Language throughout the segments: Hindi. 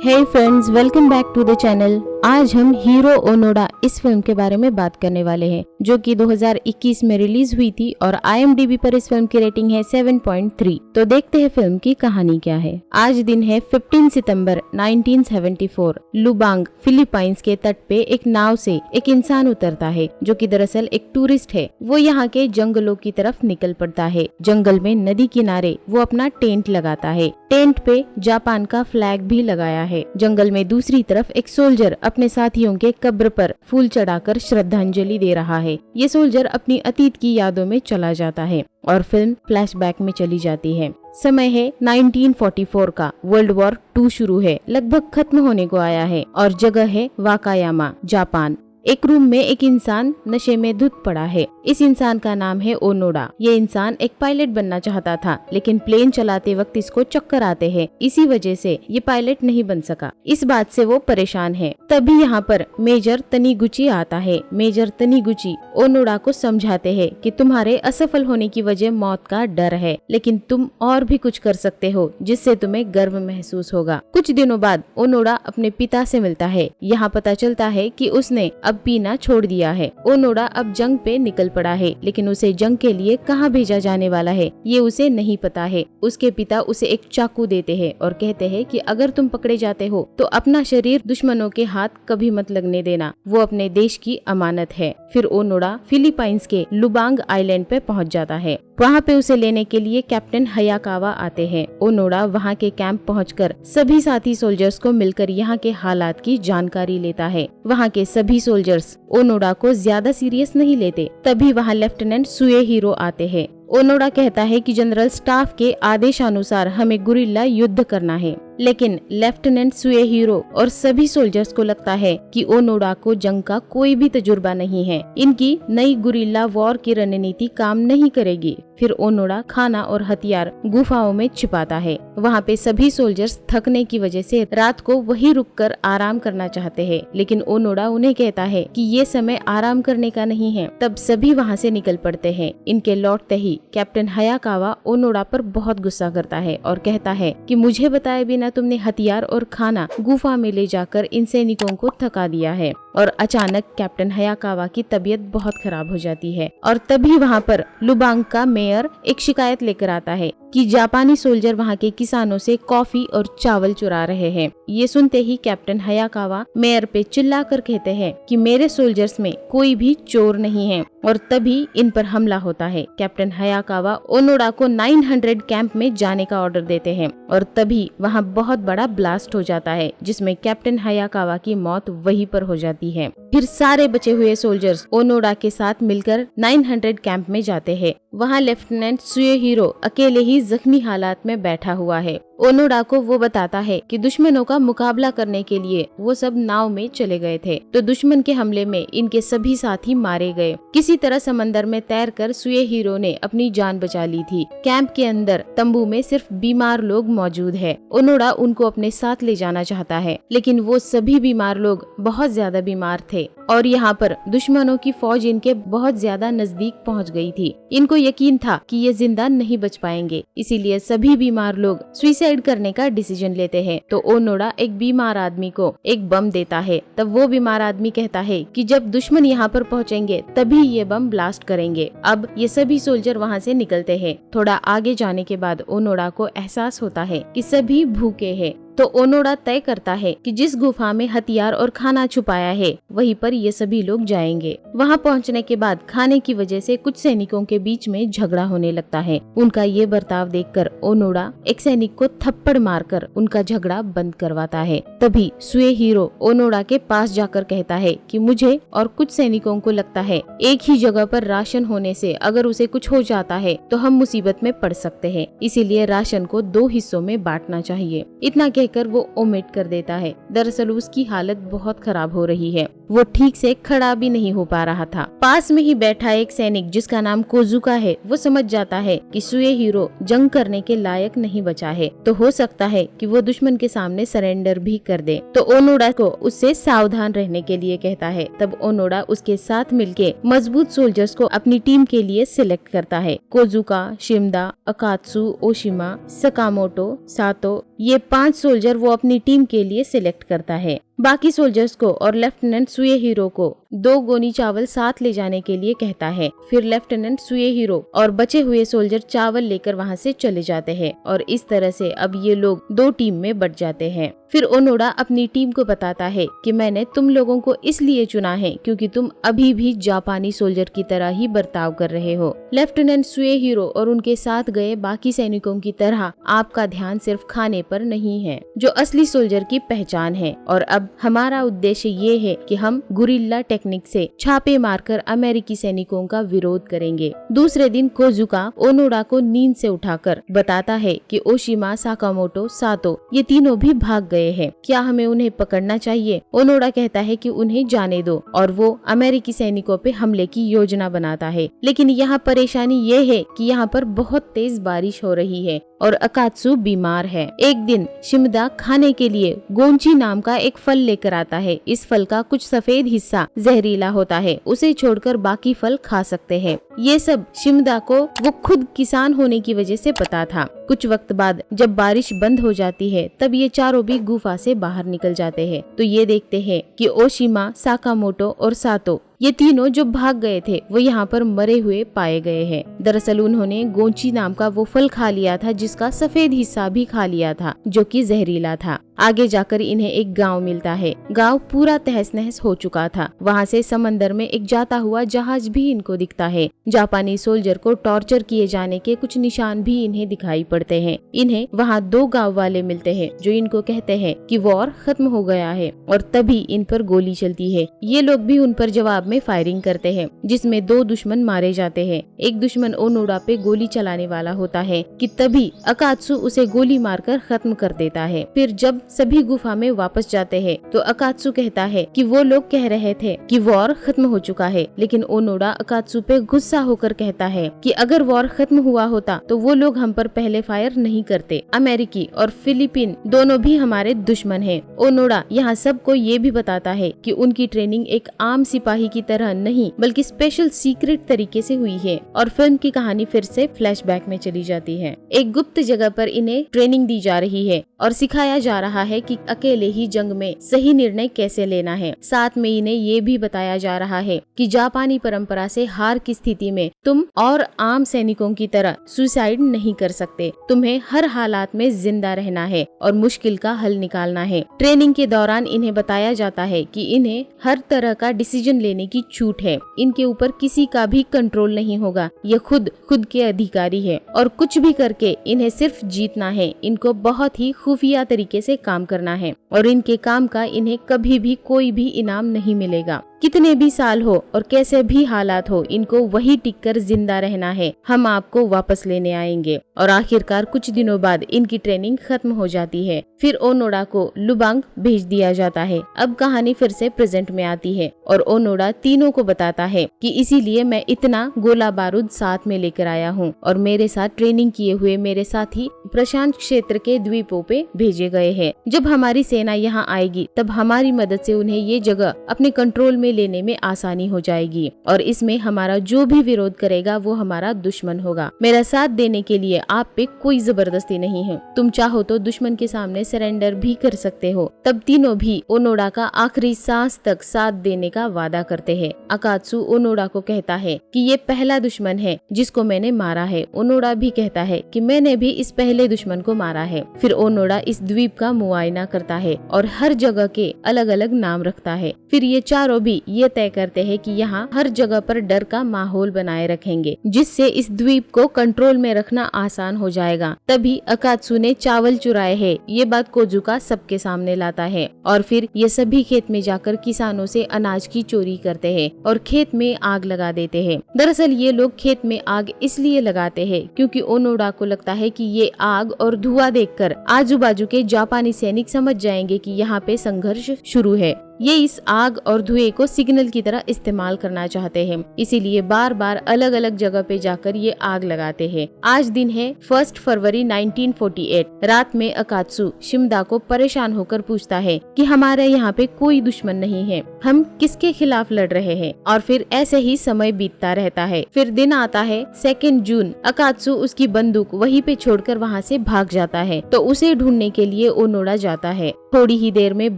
Hey friends, welcome back to the channel. आज हम हीरो ओनोडा इस फिल्म के बारे में बात करने वाले हैं, जो कि 2021 में रिलीज हुई थी और IMDb पर इस फिल्म की रेटिंग है 7.3। तो देखते हैं फिल्म की कहानी क्या है। आज दिन है 15 सितंबर 1974। लुबांग फिलीपाइंस के तट पे एक नाव से एक इंसान उतरता है, जो कि दरअसल एक टूरिस्ट है। वो यहाँ के जंगलों की तरफ निकल पड़ता है। जंगल में नदी किनारे वो अपना टेंट लगाता है। टेंट पे जापान का फ्लैग भी लगाया है। जंगल में दूसरी तरफ एक सोल्जर अपने साथियों के कब्र पर फूल चढ़ाकर श्रद्धांजलि दे रहा है। ये सोल्जर अपनी अतीत की यादों में चला जाता है और फिल्म फ्लैशबैक में चली जाती है। समय है 1944 का। वर्ल्ड वॉर 2 शुरू है, लगभग खत्म होने को आया है और जगह है वाकायामा, जापान। एक रूम में एक इंसान नशे में धुत पड़ा है। इस इंसान का नाम है ओनोडा। ये इंसान एक पायलट बनना चाहता था, लेकिन प्लेन चलाते वक्त इसको चक्कर आते हैं। इसी वजह से ये पायलट नहीं बन सका। इस बात से वो परेशान है। तभी यहाँ पर मेजर तनीगुची आता है। मेजर तनीगुची ओनोडा को समझाते हैं कि तुम्हारे असफल होने की वजह मौत का डर है, लेकिन तुम और भी कुछ कर सकते हो जिससे तुम्हें गर्व महसूस होगा। कुछ दिनों बाद ओनोडा अपने पिता से मिलता है। यहाँ पता चलता है कि उसने अब पीना छोड़ दिया है। ओनोडा अब जंग पे निकल पड़ा है, लेकिन उसे जंग के लिए कहाँ भेजा जाने वाला है ये उसे नहीं पता है। उसके पिता उसे एक चाकू देते हैं और कहते हैं कि अगर तुम पकड़े जाते हो तो अपना शरीर दुश्मनों के हाथ कभी मत लगने देना, वो अपने देश की अमानत है। फिर ओनोडा फिलीपाइंस के लुबांग आइलैंड पे पहुंच जाता है। वहाँ पे उसे लेने के लिए कैप्टन हयाकावा आते हैं। ओनोडा वहाँ के कैंप पहुंचकर सभी साथी सोल्जर्स को मिलकर यहाँ के हालात की जानकारी लेता है। वहाँ के सभी सोल्जर्स ओनोडा को ज्यादा सीरियस नहीं लेते। तभी वहाँ लेफ्टिनेंट सुएहीरो आते हैं। ओनोडा कहता है कि जनरल स्टाफ के आदेशानुसार हमें गुरिल्ला युद्ध करना है, लेकिन लेफ्टिनेंट सुएहीरो और सभी सोल्जर्स को लगता है कि ओनोडा को जंग का कोई भी तजुर्बा नहीं है। इनकी नई गुरिल्ला वॉर की रणनीति काम नहीं करेगी। फिर ओनोडा खाना और हथियार गुफाओं में छिपाता है। वहाँ पे सभी सोल्जर्स थकने की वजह से रात को वहीं रुककर आराम करना चाहते हैं, लेकिन ओनोडा उन्हें कहता है कि ये समय आराम करने का नहीं है। तब सभी वहाँ से निकल पड़ते हैं। इनके लौटते ही कैप्टन हयाकावा ओनोडा पर बहुत गुस्सा करता है और कहता है कि मुझे बताए बिना तुमने हथियार और खाना गुफा में ले जाकर इन सैनिकों को थका दिया है। और अचानक कैप्टन हयाकावा की तबीयत बहुत खराब हो जाती है और तभी वहाँ पर लुबांग का मेयर एक शिकायत लेकर आता है कि जापानी सोल्जर वहाँ के किसानों से कॉफी और चावल चुरा रहे हैं। ये सुनते ही कैप्टन हयाकावा मेयर पे चिल्लाकर कहते हैं कि मेरे सोल्जर्स में कोई भी चोर नहीं है और तभी इन पर हमला होता है। कैप्टन हयाकावा ओनोडा को 900 कैंप में जाने का ऑर्डर देते हैं और तभी वहाँ बहुत बड़ा ब्लास्ट हो जाता है, जिसमें कैप्टन हयाकावा की मौत वहीं पर हो जाती है। फिर सारे बचे हुए सोल्जर्स ओनोडा के साथ मिलकर 900 कैंप में जाते हैं। वहाँ लेफ्टिनेंट सुएहीरो अकेले ही जख्मी हालात में बैठा हुआ है। ओनोडा को वो बताता है कि दुश्मनों का मुकाबला करने के लिए वो सब नाव में चले गए थे, तो दुश्मन के हमले में इनके सभी साथी मारे गए। किसी तरह समंदर में तैरकर सुएहीरो ने अपनी जान बचा ली थी। कैंप के अंदर तंबू में सिर्फ बीमार लोग मौजूद है। ओनोडा उनको अपने साथ ले जाना चाहता है, लेकिन वो सभी बीमार लोग बहुत ज्यादा बीमार थे और यहाँ पर दुश्मनों की फौज इनके बहुत ज्यादा नजदीक पहुँच गई थी। इनको यकीन था कि ये जिंदा नहीं बच पाएंगे, इसीलिए सभी बीमार लोग सुसाइड करने का डिसीजन लेते हैं। तो ओनोडा एक बीमार आदमी को एक बम देता है। तब वो बीमार आदमी कहता है कि जब दुश्मन यहाँ पर पहुँचेंगे तभी ये बम ब्लास्ट करेंगे। अब ये सभी सोल्जर वहाँ से निकलते हैं। थोड़ा आगे जाने के बाद ओनोडा को एहसास होता है कि सभी भूखे हैं, तो ओनोडा तय करता है कि जिस गुफा में हथियार और खाना छुपाया है वहीं पर ये सभी लोग जाएंगे। वहाँ पहुँचने के बाद खाने की वजह से कुछ सैनिकों के बीच में झगड़ा होने लगता है। उनका ये बर्ताव देखकर ओनोडा एक सैनिक को थप्पड़ मारकर उनका झगड़ा बंद करवाता है। तभी सुएहीरो ओनोडा के पास जाकर कहता है कि मुझे और कुछ सैनिकों को लगता है एक ही जगह पर राशन होने से अगर उसे कुछ हो जाता है तो हम मुसीबत में पड़ सकते हैं, इसीलिए राशन को 2 हिस्सों में बांटना चाहिए। इतना कहकर वो ओमिट कर देता है। दरअसल उसकी हालत बहुत खराब हो रही है, वो ठीक से खड़ा भी नहीं हो पा रहा था। पास में ही बैठा एक सैनिक जिसका नाम कोजुका है, वो समझ जाता है कि सुएहीरो जंग करने के लायक नहीं बचा है, तो हो सकता है कि वो दुश्मन के सामने सरेंडर भी कर दे। तो ओनोडा को उससे सावधान रहने के लिए कहता है। तब ओनोडा उसके साथ मिलके मजबूत सोल्जर्स को अपनी टीम के लिए सिलेक्ट करता है। कोजुका, शिमदा, अकात्सु, ओशिमा, सकामोटो, सातो, ये 5 सोल्जर वो अपनी टीम के लिए सिलेक्ट करता है। बाकी सोल्जर्स को और लेफ्टिनेंट सुएहीरो को 2 गोनी चावल साथ ले जाने के लिए कहता है। फिर लेफ्टिनेंट सुएहीरो और बचे हुए सोल्जर चावल लेकर वहां से चले जाते हैं और इस तरह से अब ये लोग 2 टीम में बट जाते हैं। फिर ओनोडा अपनी टीम को बताता है कि मैंने तुम लोगों को इसलिए चुना है क्योंकि तुम अभी भी जापानी सोल्जर की तरह ही बर्ताव कर रहे हो। लेफ्टिनेंट सुएहीरो और उनके साथ गए बाकी सैनिकों की तरह आपका ध्यान सिर्फ खाने पर नहीं है, जो असली सोल्जर की पहचान है। और अब हमारा उद्देश्य ये है कि हम गुरिल्ला टेक्निक से छापे मारकर अमेरिकी सैनिकों का विरोध करेंगे। दूसरे दिन कोजुका ओनोडा को नींद से उठाकर बताता है कि ओशिमा, साकामोटो, सातो ये तीनों भी भाग गए हैं। क्या हमें उन्हें पकड़ना चाहिए? ओनोडा कहता है कि उन्हें जाने दो और वो अमेरिकी सैनिकों पे हमले की योजना बनाता है। लेकिन यहाँ परेशानी ये है कि यहाँ पर बहुत तेज बारिश हो रही है और अकात्सु बीमार है। एक दिन शिमदा खाने के लिए गोंची नाम का एक फल लेकर आता है। इस फल का कुछ सफेद हिस्सा जहरीला होता है, उसे छोड़कर बाकी फल खा सकते हैं। ये सब शिमदा को वो खुद किसान होने की वजह से पता था। कुछ वक्त बाद जब बारिश बंद हो जाती है तब ये चारों भी गुफा से बाहर निकल जाते हैं। तो ये देखते हैं कि ओशिमा, साकामोटो और सातो ये तीनों जो भाग गए थे वो यहाँ पर मरे हुए पाए गए हैं। दरअसल उन्होंने गोंची नाम का वो फल खा लिया था जिसका सफेद हिस्सा भी खा लिया था जो कि जहरीला था। आगे जाकर इन्हें एक गांव मिलता है। गांव पूरा तहस नहस हो चुका था। वहाँ से समंदर में एक जाता हुआ जहाज भी इनको दिखता है। जापानी सोल्जर को टॉर्चर किए जाने के कुछ निशान भी इन्हें दिखाई पड़ते हैं। इन्हें वहाँ 2 गांव वाले मिलते हैं जो इनको कहते हैं कि वॉर खत्म हो गया है और तभी इन पर गोली चलती है। ये लोग भी उन पर जवाब में फायरिंग करते हैं जिसमें 2 दुश्मन मारे जाते हैं। एक दुश्मन ओनोडा पे गोली चलाने वाला होता है कि तभी अकात्सु उसे गोली मारकर खत्म कर देता है। फिर जब सभी गुफा में वापस जाते हैं तो अकात्सु कहता है कि वो लोग कह रहे थे कि वॉर खत्म हो चुका है, लेकिन ओनोडा अकात्सु पे गुस्सा होकर कहता है कि अगर वॉर खत्म हुआ होता तो वो लोग हम पर पहले फायर नहीं करते। अमेरिकी और फिलीपीन दोनों भी हमारे दुश्मन हैं। ओनोडा यहाँ सबको ये भी बताता है कि उनकी ट्रेनिंग एक आम सिपाही की तरह नहीं बल्कि स्पेशल सीक्रेट तरीके से हुई है। और फिल्म की कहानी फिर से फ्लैशबैक में चली जाती है। एक गुप्त जगह पर इन्हें ट्रेनिंग दी जा रही है और सिखाया जा रहा है कि अकेले ही जंग में सही निर्णय कैसे लेना है। साथ में इन्हें ये भी बताया जा रहा है कि जापानी परंपरा से हार की स्थिति में तुम और आम सैनिकों की तरह सुसाइड नहीं कर सकते। तुम्हें हर हालात में जिंदा रहना है और मुश्किल का हल निकालना है। ट्रेनिंग के दौरान इन्हें बताया जाता है कि इन्हें हर तरह का डिसीजन लेने की छूट है। इनके ऊपर किसी का भी कंट्रोल नहीं होगा। ये खुद के अधिकारी है और कुछ भी करके इन्हें सिर्फ जीतना है। इनको बहुत ही खुफिया तरीके से काम करना है और इनके काम का इन्हें कभी भी कोई भी इनाम नहीं मिलेगा। कितने भी साल हो और कैसे भी हालात हो, इनको वही टिककर जिंदा रहना है। हम आपको वापस लेने आएंगे। और आखिरकार कुछ दिनों बाद इनकी ट्रेनिंग खत्म हो जाती है। फिर ओनोडा को लुबांग भेज दिया जाता है। अब कहानी फिर से प्रेजेंट में आती है और ओनोडा तीनों को बताता है कि इसीलिए मैं इतना गोला बारूद साथ में लेकर आया हूँ और मेरे साथ ट्रेनिंग किए हुए मेरे साथी प्रशांत क्षेत्र के द्वीपों पे भेजे गए हैं। जब हमारी सेना यहाँ आएगी तब हमारी मदद से उन्हें ये जगह अपने कंट्रोल में लेने में आसानी हो जाएगी और इसमें हमारा जो भी विरोध करेगा वो हमारा दुश्मन होगा। मेरा साथ देने के लिए आप पे कोई जबरदस्ती नहीं है। तुम चाहो तो दुश्मन के सामने सरेंडर भी कर सकते हो। तब तीनों भी ओनोडा का आखिरी सांस तक साथ देने का वादा करते हैं। अकात्सु ओनोडा को कहता है कि ये पहला दुश्मन है जिसको मैंने मारा है। ओनोडा भी कहता है कि मैंने भी इस पहले दुश्मन को मारा है। फिर ओनोडा इस द्वीप का मुआयना करता है और हर जगह के अलग अलग नाम रखता है। फिर ये चारों भी ये तय करते हैं कि यहाँ हर जगह पर डर का माहौल बनाए रखेंगे जिससे इस द्वीप को कंट्रोल में रखना आसान हो जाएगा। तभी अकात्सु ने चावल चुराए हैं ये बात कोजुका सबके सामने लाता है और फिर ये सभी खेत में जाकर किसानों से अनाज की चोरी करते हैं और खेत में आग लगा देते हैं। दरअसल ये लोग खेत में आग इसलिए लगाते हैं क्योंकि ओनोडा को लगता है कि ये आग और धुआं देखकर आजू बाजू के जापानी सैनिक समझ जाएंगे कि यहाँ पे संघर्ष शुरू है ये इस आग और धुएं को सिग्नल की तरह इस्तेमाल करना चाहते हैं, इसीलिए बार बार अलग अलग जगह पे जाकर ये आग लगाते हैं। आज दिन है 1 फरवरी 1948। रात में अकात्सु शिमदा को परेशान होकर पूछता है कि हमारे यहाँ पे कोई दुश्मन नहीं है, हम किसके खिलाफ लड़ रहे हैं। और फिर ऐसे ही समय बीतता रहता है। फिर दिन आता है 2 जून। अकात्सु उसकी बंदूक वहीं पे छोड़कर वहाँ से भाग जाता है, तो उसे ढूंढने के लिए ओनोडा जाता है। थोड़ी ही देर में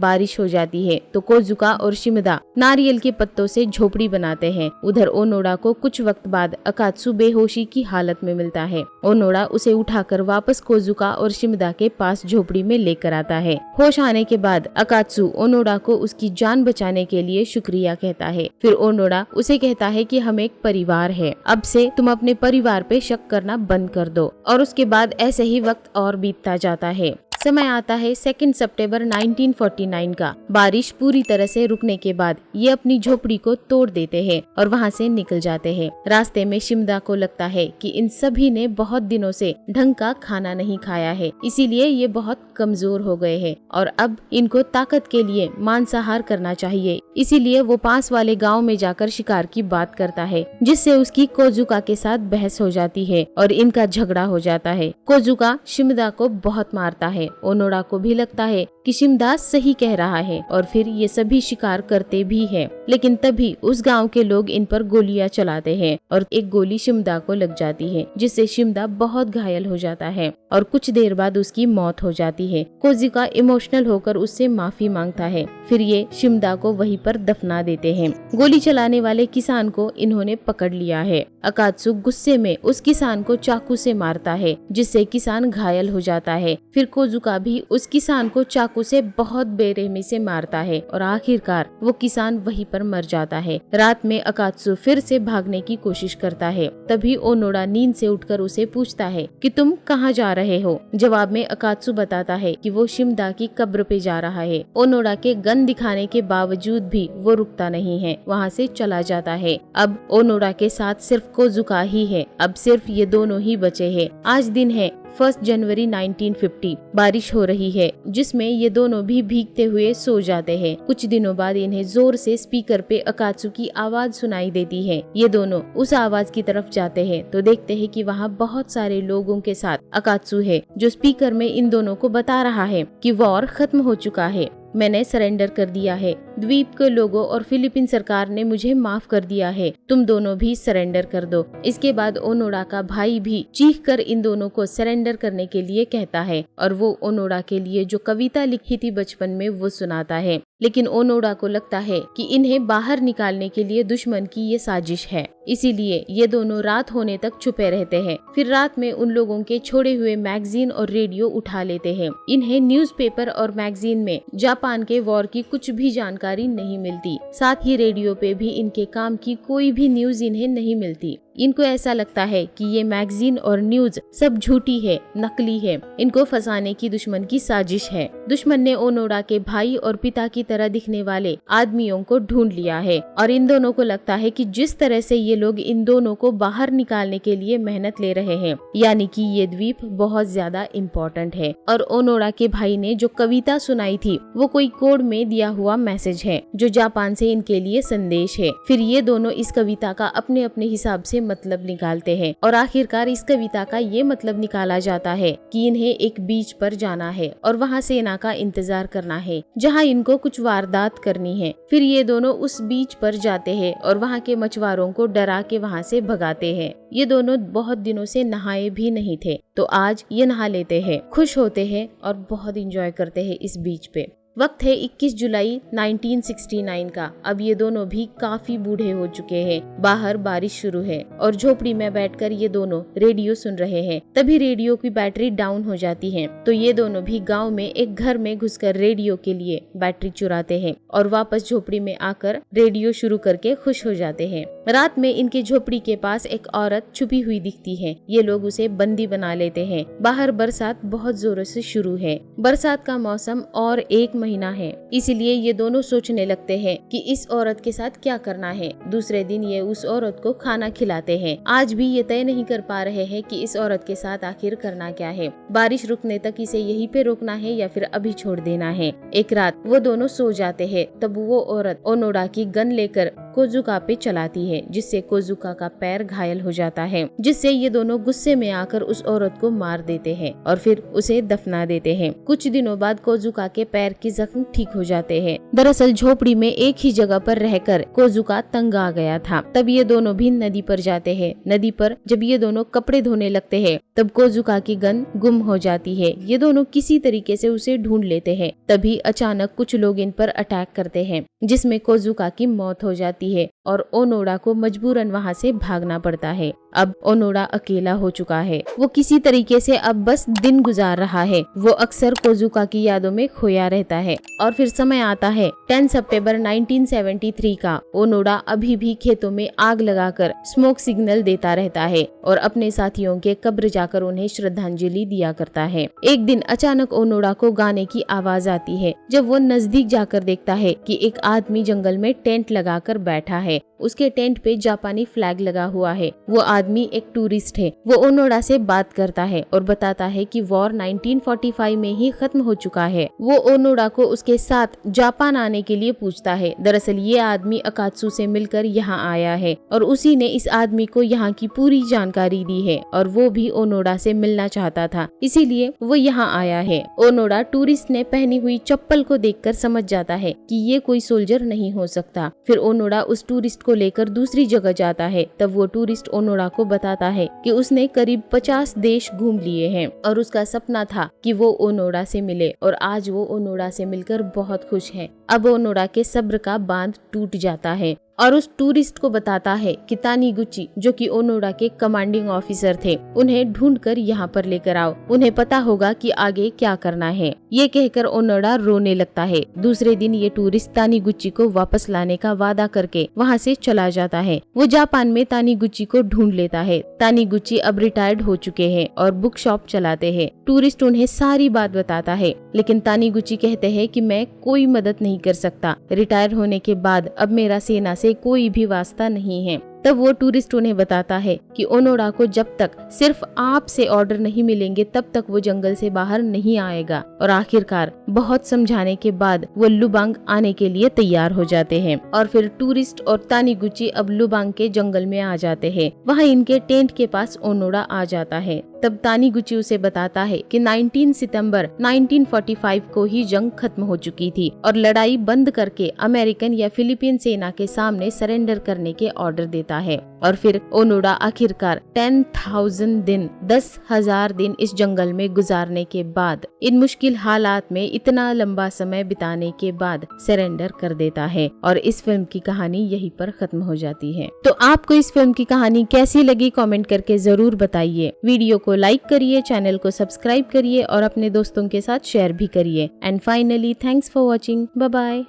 बारिश हो जाती है, तो कोजुका और शिमदा नारियल के पत्तों से झोपड़ी बनाते हैं। उधर ओनोडा को कुछ वक्त बाद अकात्सु बेहोशी की हालत में मिलता है। ओनोडा उसे उठाकर वापस कोजुका और शिमदा के पास झोपड़ी में लेकर आता है। होश आने के बाद अकात्सु ओनोडा को उसकी जान बचाने के लिए शुक्रिया कहता है। फिर ओनोडा उसे कहता है कि हम एक परिवार है, अब से तुम अपने परिवार पे शक करना बंद कर दो। और उसके बाद ऐसे ही वक्त और बीतता जाता है। समय आता है 2 सितंबर 1949 का। बारिश पूरी तरह से रुकने के बाद ये अपनी झोपड़ी को तोड़ देते हैं और वहाँ से निकल जाते हैं। रास्ते में शिमदा को लगता है कि इन सभी ने बहुत दिनों से ढंग का खाना नहीं खाया है, इसीलिए ये बहुत कमजोर हो गए हैं और अब इनको ताकत के लिए मांसाहार करना चाहिए। इसीलिए वो पास वाले गाँव में जाकर शिकार की बात करता है, जिससे उसकी कोजुका के साथ बहस हो जाती है और इनका झगड़ा हो जाता है। कोजुका शिमदा को बहुत मारता है। ओनोडा को भी लगता है कि शिमदा सही कह रहा है और फिर ये सभी शिकार करते भी हैं। लेकिन तभी उस गांव के लोग इन पर गोलियां चलाते हैं और एक गोली शिमदा को लग जाती है, जिससे शिमदा बहुत घायल हो जाता है और कुछ देर बाद उसकी मौत हो जाती है। कोजुका इमोशनल होकर उससे माफी मांगता है। फिर ये शिमदा को वहीं पर दफना देते हैं। गोली चलाने वाले किसान को इन्होंने पकड़ लिया है। अकात्सु गुस्से में उस किसान को चाकू से मारता है, जिससे किसान घायल हो जाता है। फिर कोजुका भी उस किसान को चाकू से बहुत बेरहमी से मारता है और आखिरकार वो किसान वहीं पर मर जाता है। रात में अकात्सु फिर से भागने की कोशिश करता है। तभी ओनोडा नींद से उठकर उसे पूछता है कि तुम कहाँ जा रहे हो। जवाब में अकात्सु बताता है कि वो शिमदा की कब्र पे जा रहा है। ओनोडा के गन दिखाने के बावजूद भी वो रुकता नहीं है, वहाँ से चला जाता है। अब ओनोडा के साथ सिर्फ कोजुका ही है। अब सिर्फ ये दोनों ही बचे हैं। आज दिन है 1 जनवरी 1950। बारिश हो रही है, जिसमें ये दोनों भी भीगते हुए सो जाते हैं। कुछ दिनों बाद इन्हें जोर से स्पीकर पे अकात्सु की आवाज सुनाई देती है। ये दोनों उस आवाज की तरफ जाते हैं तो देखते हैं कि वहाँ बहुत सारे लोगों के साथ अकात्सु है, जो स्पीकर में इन दोनों को बता रहा है कि वॉर खत्म हो चुका है, मैंने सरेंडर कर दिया है। द्वीप के लोगों और फिलीपीन सरकार ने मुझे माफ कर दिया है, तुम दोनों भी सरेंडर कर दो। इसके बाद ओनोडा का भाई भी चीखकर इन दोनों को सरेंडर करने के लिए कहता है और वो ओनोडा के लिए जो कविता लिखी थी बचपन में वो सुनाता है। लेकिन ओनोडा को लगता है कि इन्हें बाहर निकालने के लिए दुश्मन की ये साजिश है, इसीलिए ये दोनों रात होने तक छुपे रहते हैं। फिर रात में उन लोगों के छोड़े हुए मैगजीन और रेडियो उठा लेते हैं। इन्हें न्यूज़पेपर और मैगजीन में जापान के वॉर की कुछ भी जानकारी नहीं मिलती। साथ ही रेडियो पे भी इनके काम की कोई भी न्यूज इन्हें नहीं मिलती। इनको ऐसा लगता है कि ये मैगजीन और न्यूज सब झूठी है, नकली है, इनको फंसाने की दुश्मन की साजिश है। दुश्मन ने ओनोडा के भाई और पिता की तरह दिखने वाले आदमियों को ढूंढ लिया है और इन दोनों को लगता है कि जिस तरह से ये लोग इन दोनों को बाहर निकालने के लिए मेहनत ले रहे हैं, यानी कि ये द्वीप बहुत ज्यादा इम्पोर्टेंट है। और ओनोडा के भाई ने जो कविता सुनाई थी वो कोई कोड में दिया हुआ मैसेज है, जो जापान से इनके लिए संदेश है। फिर ये दोनों इस कविता का अपने अपने हिसाब से मतलब निकालते हैं और आखिरकार इस कविता का ये मतलब निकाला जाता है कि इन्हें एक बीच पर जाना है और वहाँ सेना का इंतजार करना है, जहाँ इनको कुछ वारदात करनी है। फिर ये दोनों उस बीच पर जाते हैं और वहाँ के मछुआरों को डरा के वहाँ से भगाते हैं। ये दोनों बहुत दिनों से नहाए भी नहीं थे, तो आज ये नहा लेते हैं, खुश होते हैं और बहुत एंजॉय करते हैं इस बीच पे। वक्त है 21 जुलाई 1969 का। अब ये दोनों भी काफी बूढ़े हो चुके हैं। बाहर बारिश शुरू है और झोपड़ी में बैठकर ये दोनों रेडियो सुन रहे हैं। तभी रेडियो की बैटरी डाउन हो जाती है, तो ये दोनों भी गांव में एक घर में घुसकर रेडियो के लिए बैटरी चुराते हैं और वापस झोपड़ी में आकर रेडियो शुरू करके खुश हो जाते हैं। रात में इनके झोपड़ी के पास एक औरत छुपी हुई दिखती है। ये लोग उसे बंदी बना लेते हैं। बाहर बरसात बहुत जोरों से शुरू है। बरसात का मौसम और 1 महीना है। इसलिए ये दोनों सोचने लगते हैं कि इस औरत के साथ क्या करना है। दूसरे दिन ये उस औरत को खाना खिलाते हैं। आज भी ये तय नहीं कर पा रहे हैं कि इस औरत के साथ आखिर करना क्या है। बारिश रुकने तक इसे यहीं पे रोकना है या फिर अभी छोड़ देना है। एक रात वो दोनों सो जाते हैं। तब वो औरत ओनोडा की गन लेकर कोजुका पे चलाती है, जिससे कोजुका का पैर घायल हो जाता है, जिससे ये दोनों गुस्से में आकर उस औरत को मार देते हैं और फिर उसे दफना देते हैं। कुछ दिनों बाद कोजुका के पैर के जख्म ठीक हो जाते हैं। दरअसल झोपड़ी में एक ही जगह पर रहकर कोजुका तंग आ गया था। तब ये दोनों भी नदी पर जाते हैं। नदी पर जब ये दोनों कपड़े धोने लगते हैं तब कोजुका की गन गुम हो जाती है। ये दोनों किसी तरीके से उसे ढूंढ लेते हैं। तभी अचानक कुछ लोग इन पर अटैक करते हैं, जिसमें कोजुका की मौत हो जाती है और ओनोडा को मजबूरन वहाँ से भागना पड़ता है। अब ओनोडा अकेला हो चुका है। वो किसी तरीके से अब बस दिन गुजार रहा है। वो अक्सर कोजुका की यादों में खोया रहता है। और फिर समय आता है 10 सितंबर 1973 का। ओनोडा अभी भी खेतों में आग लगाकर स्मोक सिग्नल देता रहता है और अपने साथियों के कब्र जाकर उन्हें श्रद्धांजलि दिया करता है। एक दिन अचानक ओनोडा को गाने की आवाज आती है। जब वो नजदीक जाकर देखता है कि एक आदमी जंगल में टेंट लगाकर बैठा है। उसके टेंट पे जापानी फ्लैग लगा हुआ है। वो आदमी एक टूरिस्ट है। वो ओनोडा से बात करता है और बताता है कि वॉर 1945 में ही खत्म हो चुका है। वो ओनोडा को उसके साथ जापान आने के लिए पूछता है। दरअसल ये आदमी अकात्सु से मिलकर यहाँ आया है और उसी ने इस आदमी को यहाँ की पूरी जानकारी दी है और वो भी ओनोडा से मिलना चाहता था, इसीलिए वो यहाँ आया है। ओनोडा टूरिस्ट ने पहनी हुई चप्पल को देखकर समझ जाता है कि ये कोई सोल्जर नहीं हो सकता। फिर ओनोडा उस टूरिस्ट को लेकर दूसरी जगह जाता है। तब वो टूरिस्ट ओनोडा को बताता है कि उसने करीब 50 देश घूम लिए हैं और उसका सपना था कि वो ओनोडा से मिले और आज वो ओनोडा से मिलकर बहुत खुश है। अब ओनोडा के सब्र का बांध टूट जाता है और उस टूरिस्ट को बताता है कि तानीगुची, जो कि ओनोडा के कमांडिंग ऑफिसर थे, उन्हें ढूंढकर यहाँ पर लेकर आओ। उन्हें पता होगा कि आगे क्या करना है। ये कहकर ओनोडा रोने लगता है। दूसरे दिन ये टूरिस्ट तानीगुची को वापस लाने का वादा करके वहाँ से चला जाता है। वो जापान में तानीगुची को ढूंढ लेता है। तानीगुची अब रिटायर्ड हो चुके हैं और बुक शॉप चलाते हैं। टूरिस्ट उन्हें सारी बात बताता है, लेकिन तानीगुची कहते हैं कि मैं कोई मदद नहीं कर सकता। रिटायर होने के बाद अब मेरा सेना से कोई भी वास्ता नहीं है। तब वो टूरिस्ट उन्हें बताता है कि ओनोडा को जब तक सिर्फ आप से ऑर्डर नहीं मिलेंगे तब तक वो जंगल से बाहर नहीं आएगा। और आखिरकार बहुत समझाने के बाद वो लुबांग आने के लिए तैयार हो जाते हैं और फिर टूरिस्ट और तानीगुची अब लुबांग के जंगल में आ जाते हैं। वहाँ इनके टेंट के पास ओनोडा आ जाता है। तब तानीगुची उसे बताता है कि 19 सितंबर 1945 को ही जंग खत्म हो चुकी थी और लड़ाई बंद करके अमेरिकन या फिलीपीन सेना के सामने सरेंडर करने के ऑर्डर देता है। और फिर ओनोडा आखिरकार 10,000 दिन 10,000 दिन इस जंगल में गुजारने के बाद, इन मुश्किल हालात में इतना लंबा समय बिताने के बाद सरेंडर कर देता है। और इस फिल्म की कहानी यहीं पर खत्म हो जाती है। तो आपको इस फिल्म की कहानी कैसी लगी कमेंट करके जरूर बताइए। वीडियो को लाइक करिए, चैनल को सब्सक्राइब करिए और अपने दोस्तों के साथ शेयर भी करिए। And finally thanks for watching. Bye bye.